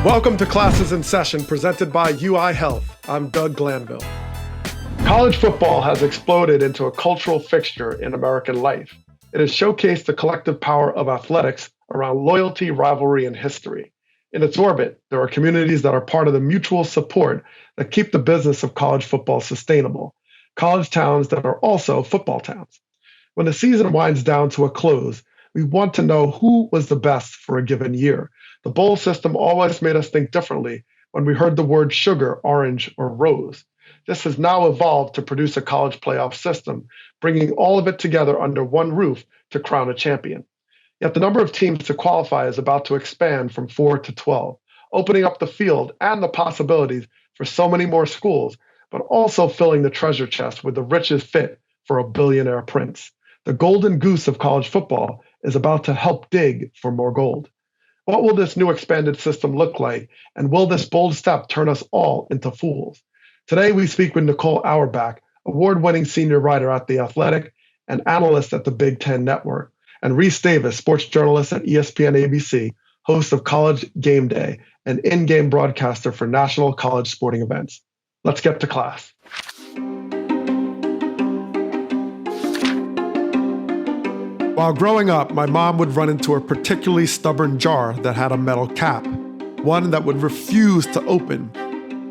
Welcome to Classes in Session, presented by UI Health. I'm Doug Glanville. College football has exploded into a cultural fixture in American life. It has showcased the collective power of athletics around loyalty, rivalry, and history. In its orbit, there are communities that are part of the mutual support that keep the business of college football sustainable. College towns that are also football towns. When the season winds down to a close, we want to know who was the best for a given year. The bowl system always made us think differently when we heard the word sugar, orange, or rose. This has now evolved to produce a college playoff system, bringing all of it together under one roof to crown a champion. Yet the number of teams to qualify is about to expand from 4 to 12, opening up the field and the possibilities for so many more schools, but also filling the treasure chest with the riches fit for a billionaire prince. The golden goose of college football is about to help dig for more gold. What will this new expanded system look like, and will this bold step turn us all into fools? Today, we speak with Nicole Auerbach, award-winning senior writer at The Athletic and analyst at the Big Ten Network, and Rece Davis, sports journalist at ESPN ABC, host of College Game Day, and in-game broadcaster for national college sporting events. Let's get to class. While growing up, my mom would run into a particularly stubborn jar that had a metal cap, one that would refuse to open.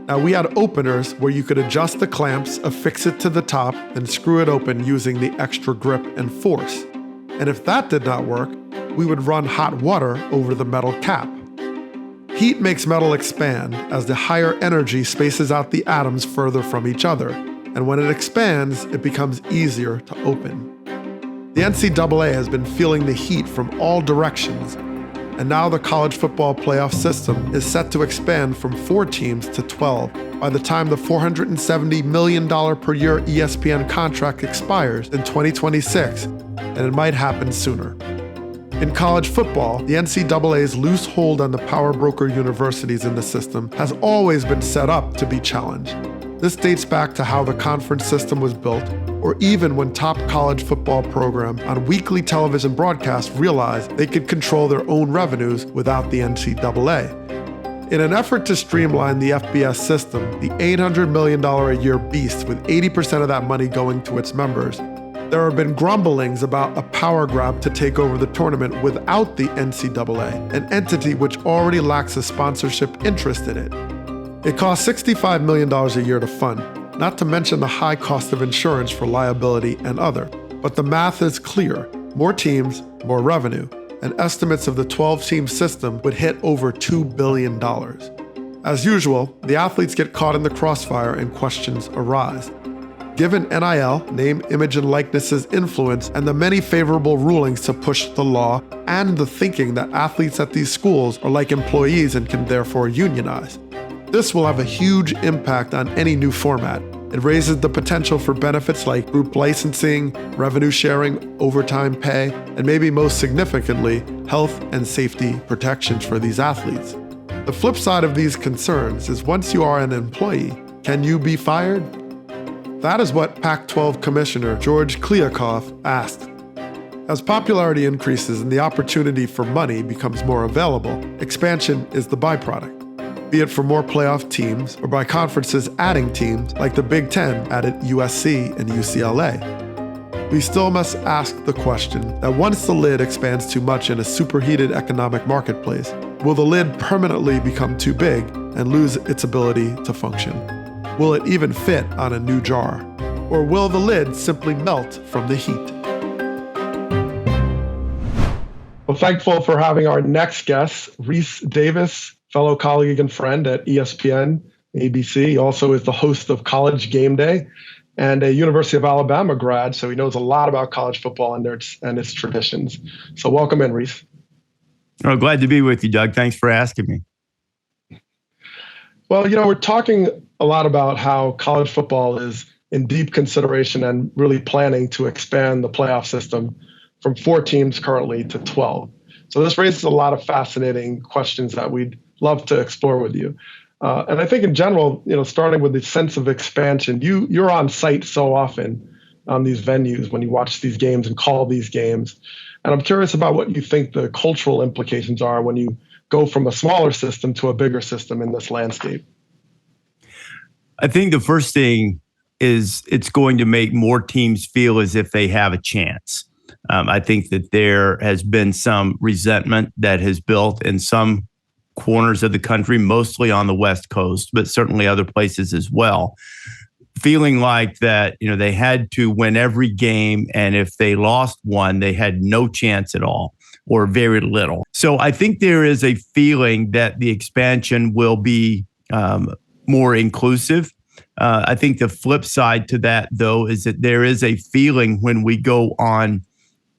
Now, we had openers where you could adjust the clamps, affix it to the top, and screw it open using the extra grip and force. And if that did not work, we would run hot water over the metal cap. Heat makes metal expand as the higher energy spaces out the atoms further from each other, and when it expands, it becomes easier to open. The NCAA has been feeling the heat from all directions, and now the college football playoff system is set to expand from 4 teams to 12 by the time the $470 million per year ESPN contract expires in 2026, and it might happen sooner. In college football, the NCAA's loose hold on the power broker universities in the system has always been set up to be challenged. This dates back to how the conference system was built, or even when top college football programs on weekly television broadcasts realized they could control their own revenues without the NCAA. In an effort to streamline the FBS system, the $800 million a year beast with 80% of that money going to its members, there have been grumblings about a power grab to take over the tournament without the NCAA, an entity which already lacks a sponsorship interest in it. It costs $65 million a year to fund, not to mention the high cost of insurance for liability and other. But the math is clear. More teams, more revenue, and estimates of the 12-team system would hit over $2 billion. As usual, the athletes get caught in the crossfire and questions arise. Given NIL, name, image, and likeness's influence, and the many favorable rulings to push the law, and the thinking that athletes at these schools are like employees and can therefore unionize, this will have a huge impact on any new format. It raises the potential for benefits like group licensing, revenue sharing, overtime pay, and maybe most significantly, health and safety protections for these athletes. The flip side of these concerns is once you are an employee, can you be fired? That is what Pac-12 Commissioner George Kliavkoff asked. As popularity increases and the opportunity for money becomes more available, expansion is the byproduct. Be it for more playoff teams or by conferences adding teams like the Big Ten added USC and UCLA. We still must ask the question that once the lid expands too much in a superheated economic marketplace, will the lid permanently become too big and lose its ability to function? Will it even fit on a new jar? Or will the lid simply melt from the heat? Well, thankful for having our next guest, Rece Davis, fellow colleague and friend at ESPN, ABC. He also is the host of College Game Day and a University of Alabama grad, so he knows a lot about college football and its traditions. So welcome in, Rece. Oh, glad to be with you, Doug. Thanks for asking me. Well, we're talking a lot about how college football is in deep consideration and really planning to expand the playoff system from 4 teams currently to 12. So this raises a lot of fascinating questions that we'd love to explore with you. And I think in general, starting with the sense of expansion, you're on site so often on these venues when you watch these games and call these games. And I'm curious about what you think the cultural implications are when you go from a smaller system to a bigger system in this landscape? I think the first thing is it's going to make more teams feel as if they have a chance. I think that there has been some resentment that has built in some corners of the country, mostly on the West Coast, but certainly other places as well, feeling like that, they had to win every game, and if they lost one, they had no chance at all or very little. So I think there is a feeling that the expansion will be more inclusive. I think the flip side to that, though, is that there is a feeling when we go on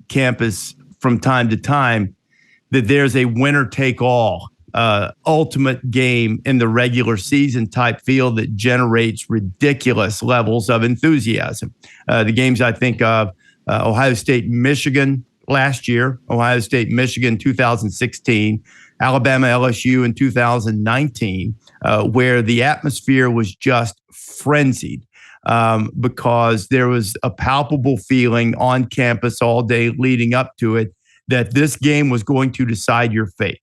campus from time to time that there's a winner-take-all ultimate game in the regular season type feel that generates ridiculous levels of enthusiasm. The games I think of, Ohio State, Michigan last year, Ohio State, Michigan 2016, Alabama, LSU in 2019, where the atmosphere was just frenzied because there was a palpable feeling on campus all day leading up to it that this game was going to decide your fate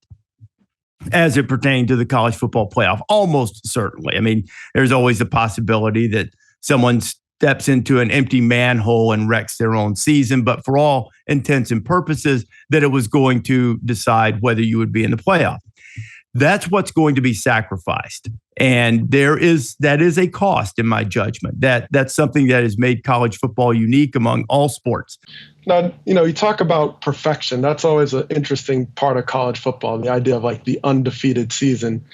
as it pertained to the college football playoff, almost certainly. I mean, there's always the possibility that someone steps into an empty manhole and wrecks their own season, but for all intents and purposes, that it was going to decide whether you would be in the playoff. That's what's going to be sacrificed. And that is a cost in my judgment. That's something that has made college football unique among all sports. Now, you talk about perfection. That's always an interesting part of college football, the idea of like the undefeated season.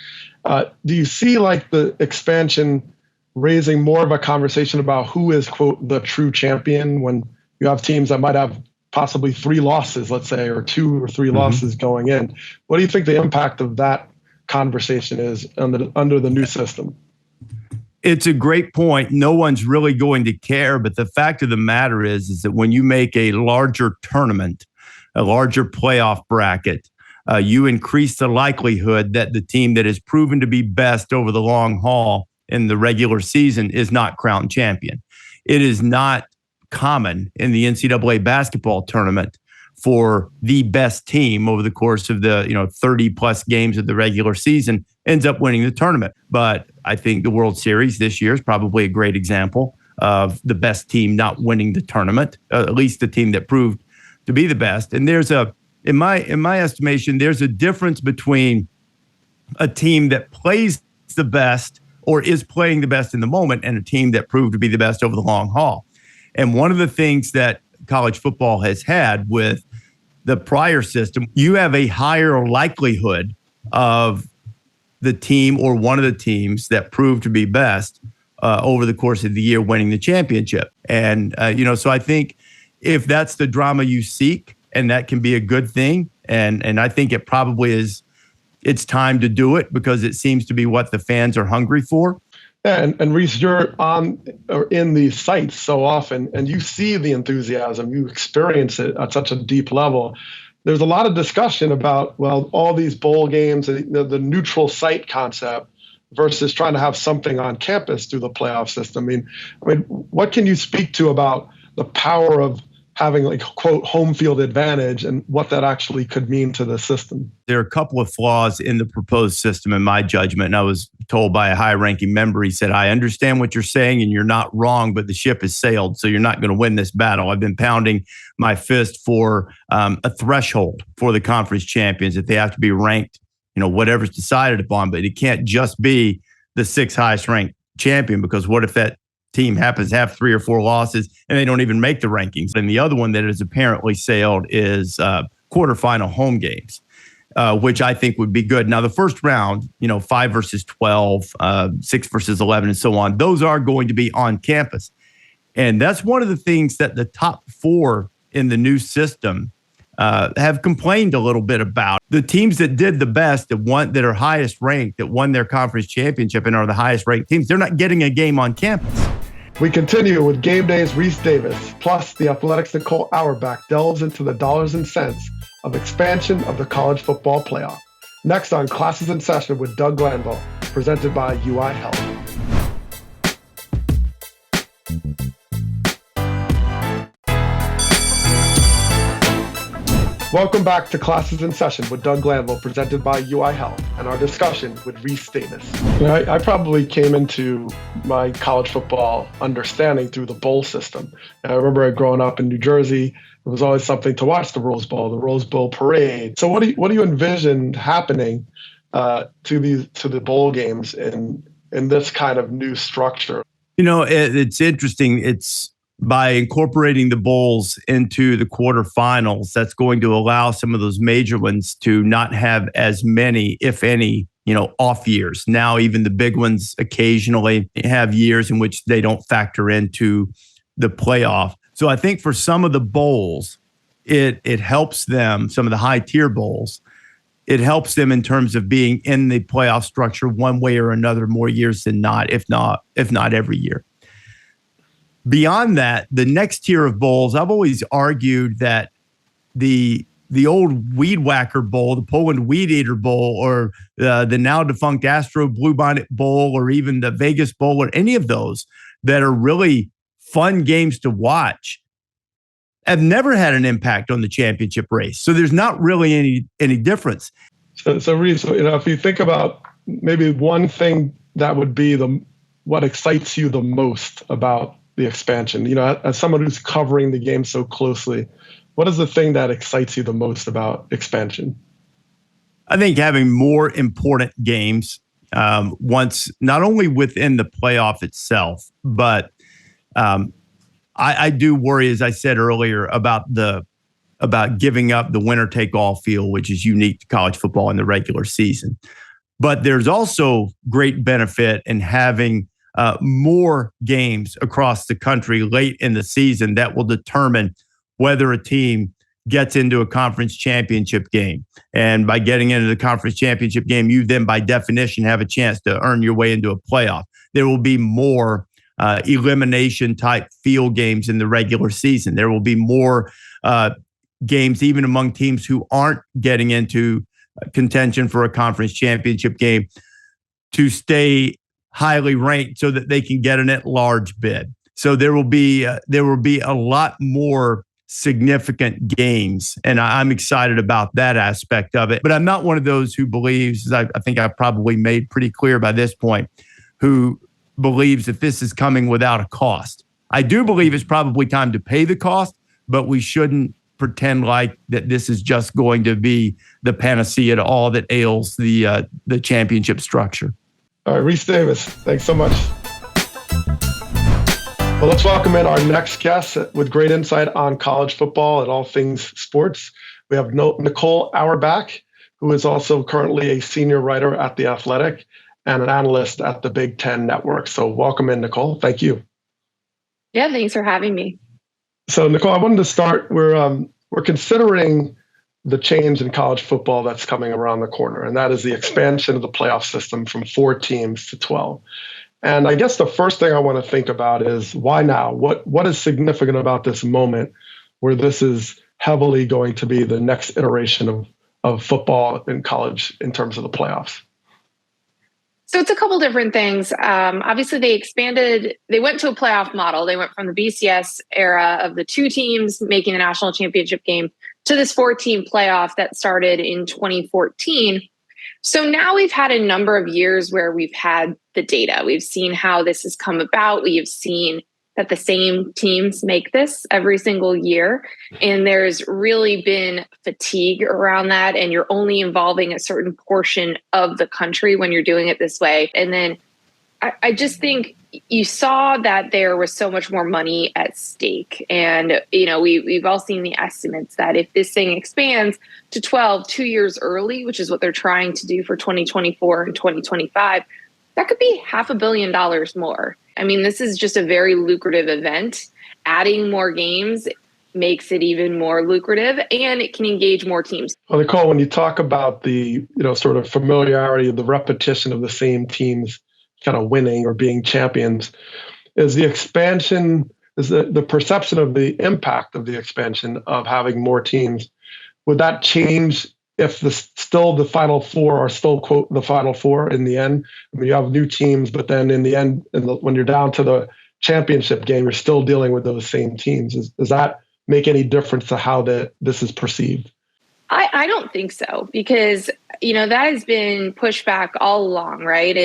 Do you see like the expansion raising more of a conversation about who is, quote, the true champion when you have teams that might have possibly 3 losses, let's say, or 2 or 3 losses going in? What do you think the impact of that conversation is under the new system? It's a great point. No one's really going to care, but the fact of the matter is that when you make a larger tournament, a larger playoff bracket, you increase the likelihood that the team that is proven to be best over the long haul in the regular season is not crowned champion. It is not common in the NCAA basketball tournament for the best team over the course of the 30 plus games of the regular season ends up winning the tournament. But I think the World Series this year is probably a great example of the best team not winning the tournament, at least the team that proved to be the best. And in my estimation, there's a difference between a team that plays the best or is playing the best in the moment and a team that proved to be the best over the long haul. And one of the things that college football has had with the prior system, you have a higher likelihood of the team or one of the teams that proved to be best over the course of the year winning the championship. And, so I think if that's the drama you seek, and that can be a good thing, and I think it probably is, it's time to do it because it seems to be what the fans are hungry for. Yeah, and Rece, you're on or in these sites so often, and you see the enthusiasm, you experience it at such a deep level. There's a lot of discussion about, well, all these bowl games, the neutral site concept versus trying to have something on campus through the playoff system. I mean, what can you speak to about the power of having, like, quote, home field advantage and what that actually could mean to the system? There are a couple of flaws in the proposed system, in my judgment. And I was told by a high-ranking member, he said, I understand what you're saying and you're not wrong, but the ship has sailed, so you're not going to win this battle. I've been pounding my fist for a threshold for the conference champions, that they have to be ranked, whatever's decided upon, but it can't just be the 6th highest ranked champion, because what if that team happens to have 3 or 4 losses and they don't even make the rankings? And the other one that has apparently sailed is quarterfinal home games, which I think would be good. Now, the first round, 5 versus 12, 6 versus 11, and so on, those are going to be on campus. And that's one of the things that the top 4 in the new system have complained a little bit about. The teams that did the best, that are highest ranked, that won their conference championship and are the highest ranked teams, they're not getting a game on campus. We continue with Game Day's Rece Davis, plus the Athletics' Nicole Auerbach delves into the dollars and cents of expansion of the college football playoff. Next on Classes in Session with Doug Glanville, presented by UI Health. Welcome back to Classes in Session with Doug Glanville, presented by UI Health, and our discussion with Rece Davis. I probably came into my college football understanding through the bowl system. And I remember growing up in New Jersey, it was always something to watch the Rose Bowl parade. So what do you envision happening to the bowl games in this kind of new structure? It's interesting. It's by incorporating the bowls into the quarterfinals, that's going to allow some of those major ones to not have as many, if any, off years. Now, even the big ones occasionally have years in which they don't factor into the playoff. So I think for some of the bowls, it helps them, some of the high tier bowls, it helps them in terms of being in the playoff structure one way or another more years than not, if not every year. Beyond that, the next tier of bowls, I've always argued that the old Weed Whacker Bowl, the Poland Weed Eater Bowl, or the now defunct Astro Bluebonnet Bowl, or even the Vegas Bowl, or any of those that are really fun games to watch, have never had an impact on the championship race. So there's not really any difference. So Rece, if you think about maybe one thing that would be what excites you the most about the expansion, as someone who's covering the game so closely, what is the thing that excites you the most about expansion? I think having more important games, once not only within the playoff itself, but I do worry, as I said earlier, about giving up the winner take all feel, which is unique to college football in the regular season. But there's also great benefit in having more games across the country late in the season that will determine whether a team gets into a conference championship game. And by getting into the conference championship game, you then by definition have a chance to earn your way into a playoff. There will be more elimination type field games in the regular season. There will be more games even among teams who aren't getting into contention for a conference championship game to stay highly ranked so that they can get an at-large bid. So there will be a lot more significant games, and I'm excited about that aspect of it. But I'm not one of those who believes, I think I've probably made pretty clear by this point, who believes that this is coming without a cost. I do believe it's probably time to pay the cost, but we shouldn't pretend like that this is just going to be the panacea to all that ails the championship structure. All right, Rece Davis, thanks so much. Well, let's welcome in our next guest with great insight on college football and all things sports. We have Nicole Auerbach, who is also currently a senior writer at The Athletic and an analyst at the Big Ten Network. So welcome in, Nicole. Thank you. Yeah, thanks for having me. So, Nicole, I wanted to start. We're considering the change in college football that's coming around the corner, and that is the expansion of the playoff system from 4 teams to 12. And I guess the first thing I want to think about is why now? What is significant about this moment where this is heavily going to be the next iteration of football in college in terms of the playoffs? So it's a couple different things. Obviously, they went to a playoff model. They went from the BCS era of the 2 teams making the national championship game to this 4-team playoff that started in 2014. So now we've had a number of years where we've had the data. We've seen how this has come about. We have seen that the same teams make this every single year. And there's really been fatigue around that. And you're only involving a certain portion of the country when you're doing it this way. And then I just think you saw that there was so much more money at stake. And, we've all seen the estimates that if this thing expands to 12, 2 years early, which is what they're trying to do for 2024 and 2025, that could be $500 million more. I mean, this is just a very lucrative event. Adding more games makes it even more lucrative, and it can engage more teams. Well, Nicole, when you talk about the, sort of familiarity of the repetition of the same teams kind of winning or being champions, is the expansion, is the perception of the impact of the expansion of having more teams, would that change if still the Final Four are still, quote, the Final Four in the end? I mean, you have new teams, but then in the end, when you're down to the championship game, you're still dealing with those same teams. Does that make any difference to how this is perceived? I don't think so, because, that has been pushed back all along, right?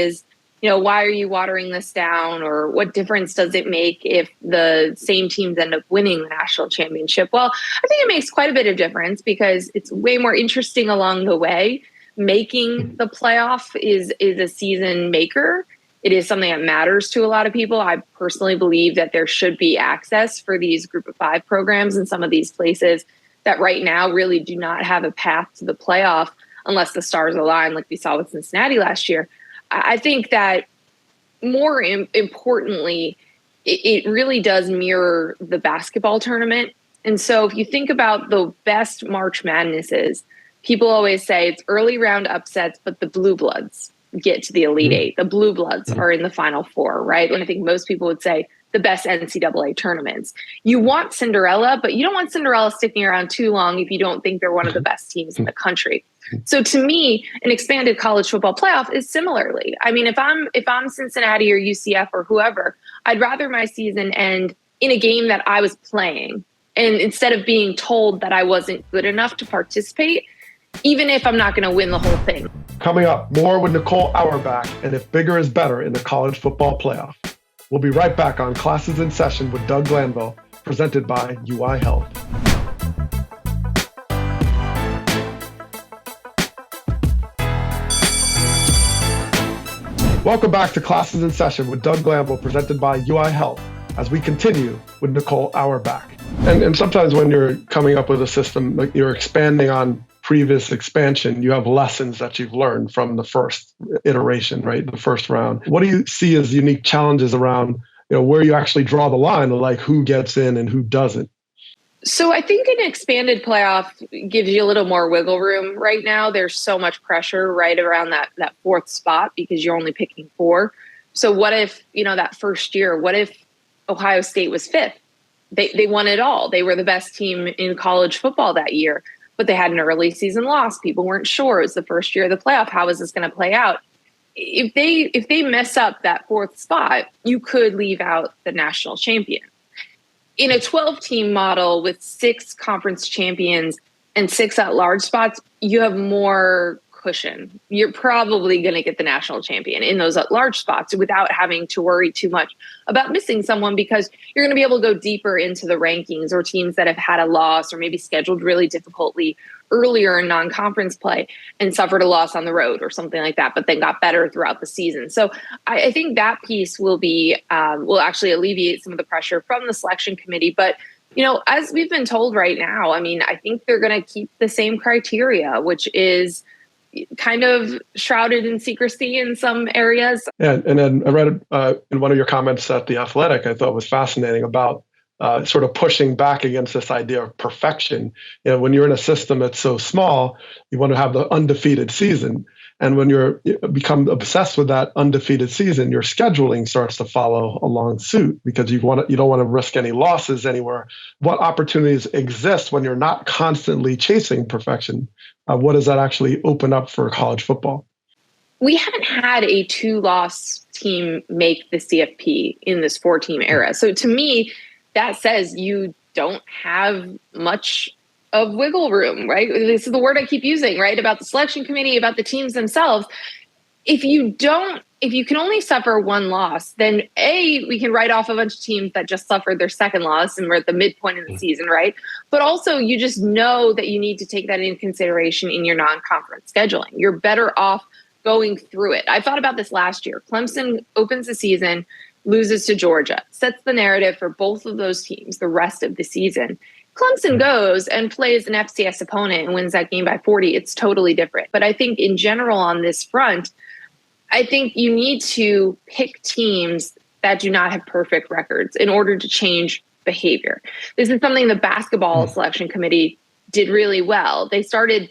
Why are you watering this down, or what difference does it make if the same teams end up winning the national championship? Well, I think it makes quite a bit of difference, because it's way more interesting along the way. Making the playoff is a season maker. It is something that matters to a lot of people. I personally believe that there should be access for these group of 5 programs in some of these places that right now really do not have a path to the playoff unless the stars align, like we saw with Cincinnati last year. I think that more importantly, it really does mirror the basketball tournament. And so if you think about the best March Madnesses, people always say it's early round upsets, but the Blue Bloods get to the Elite Eight. The Blue Bloods are in the Final Four, right? And I think most people would say the best NCAA tournaments. You want Cinderella, but you don't want Cinderella sticking around too long if you don't think they're one of the best teams in the country. So to me, an expanded college football playoff is similarly. I mean, if I'm Cincinnati or UCF or whoever, I'd rather my season end in a game that I was playing, and instead of being told that I wasn't good enough to participate, even if I'm not going to win the whole thing. Coming up, more with Nicole Auerbach and if bigger is better in the college football playoff. We'll be right back on Classes in Session with Doug Glanville, presented by UI Health. Welcome back to Classes in Session with Doug Glanville, presented by UI Health, as we continue with Nicole Auerbach. And sometimes when you're coming up with a system, like you're expanding on previous expansion, you have lessons that you've learned from the first iteration, right? The first round. What do you see as unique challenges around, where you actually draw the line of like who gets in and who doesn't? So I think an expanded playoff gives you a little more wiggle room. Right now, there's so much pressure right around that 4th spot because you're only picking 4. So what if, that first year, what if Ohio State was 5th? They won it all. They were the best team in college football that year, but they had an early season loss. People weren't sure. It was the first year of the playoff. How is this going to play out? If they mess up that 4th spot, you could leave out the national champion. In a 12-team model with 6 conference champions and 6 at-large spots, you have more cushion. You're probably going to get the national champion in those at-large spots without having to worry too much about missing someone, because you're going to be able to go deeper into the rankings, or teams that have had a loss or maybe scheduled really difficultly earlier in non-conference play and suffered a loss on the road or something like that, but then got better throughout the season. So I think that piece will actually alleviate some of the pressure from the selection committee. But, as we've been told right now, I think they're going to keep the same criteria, which is kind of shrouded in secrecy in some areas. Yeah, and then I read in one of your comments at The Athletic, I thought was fascinating about sort of pushing back against this idea of perfection. When you're in a system that's so small, you want to have the undefeated season. And when you become obsessed with that undefeated season, your scheduling starts to follow along suit, because you don't want to risk any losses anywhere. What opportunities exist when you're not constantly chasing perfection? What does that actually open up for college football? We haven't had a 2-loss team make the CFP in this 4-team era. So to me, that says you don't have much of wiggle room, right? This is the word I keep using, right? About the selection committee, about the teams themselves. If you can only suffer 1 loss, then we can write off a bunch of teams that just suffered their 2nd loss and we're at the midpoint of the season, right? But also you just know that you need to take that into consideration in your non-conference scheduling. You're better off going through it. I thought about this last year. Clemson opens the season, loses to Georgia, sets the narrative for both of those teams the rest of the season. Clemson goes and plays an FCS opponent and wins that game by 40. It's totally different. But I think in general on this front, I think you need to pick teams that do not have perfect records in order to change behavior. This is something the basketball selection committee did really well. They started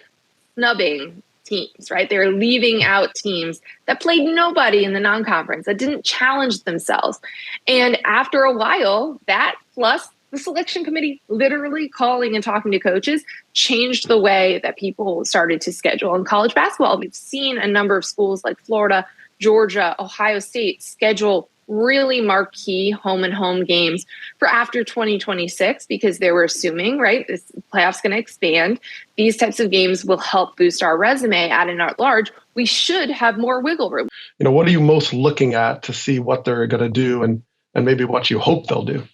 snubbing teams, right? They're leaving out teams that played nobody in the non-conference, that didn't challenge themselves. And after a while, that plus the selection committee literally calling and talking to coaches changed the way that people started to schedule in college basketball. We've seen a number of schools like Florida, Georgia, Ohio State schedule really marquee home and home games for after 2026, because they were assuming, right, this playoff's going to expand. These types of games will help boost our resume at an at-large. We should have more wiggle room. What are you most looking at to see what they're going to do and maybe what you hope they'll do?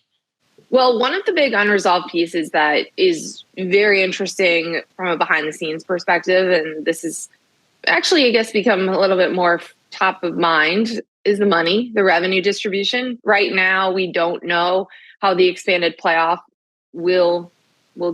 Well, one of the big unresolved pieces that is very interesting from a behind-the-scenes perspective, and this is actually, I guess, become a little bit more top of mind, is the money, the revenue distribution. Right now, we don't know how the expanded playoff will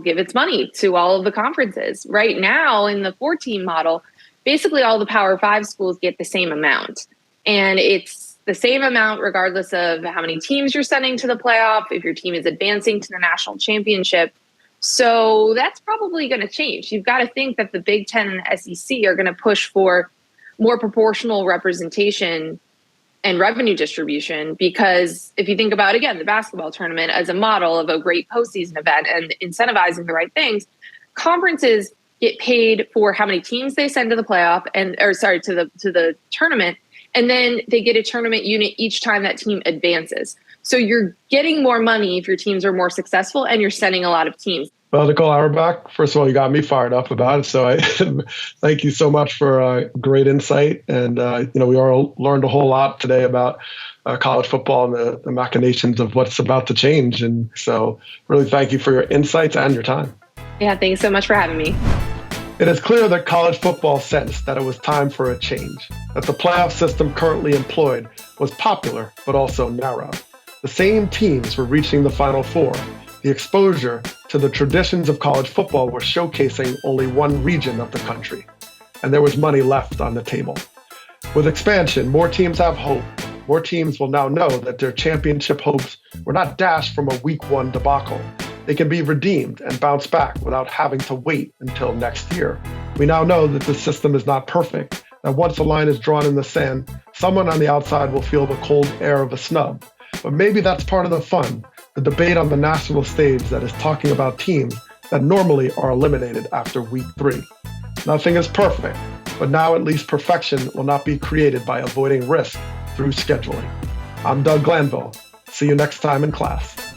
give its money to all of the conferences. Right now, in the 4-team model, basically all the Power 5 schools get the same amount. And it's the same amount regardless of how many teams you're sending to the playoff, if your team is advancing to the national championship. So that's probably going to change. You've got to think that the Big Ten and the SEC are going to push for more proportional representation and revenue distribution, because if you think about, again, the basketball tournament as a model of a great postseason event and incentivizing the right things, conferences get paid for how many teams they send to the playoff to the tournament, and then they get a tournament unit each time that team advances. So you're getting more money if your teams are more successful and you're sending a lot of teams. Well, Nicole Auerbach, first of all, you got me fired up about it. So I thank you so much for great insight. And, we all learned a whole lot today about college football and the machinations of what's about to change. And so really thank you for your insights and your time. Yeah, thanks so much for having me. It is clear that college football sensed that it was time for a change, that the playoff system currently employed was popular, but also narrow. The same teams were reaching the Final Four. The exposure to the traditions of college football were showcasing only one region of the country, and there was money left on the table. With expansion, more teams have hope. More teams will now know that their championship hopes were not dashed from a week 1 debacle. They can be redeemed and bounce back without having to wait until next year. We now know that the system is not perfect, that once a line is drawn in the sand, someone on the outside will feel the cold air of a snub. But maybe that's part of the fun, the debate on the national stage that is talking about teams that normally are eliminated after week 3. Nothing is perfect, but now at least perfection will not be created by avoiding risk through scheduling. I'm Doug Glanville. See you next time in class.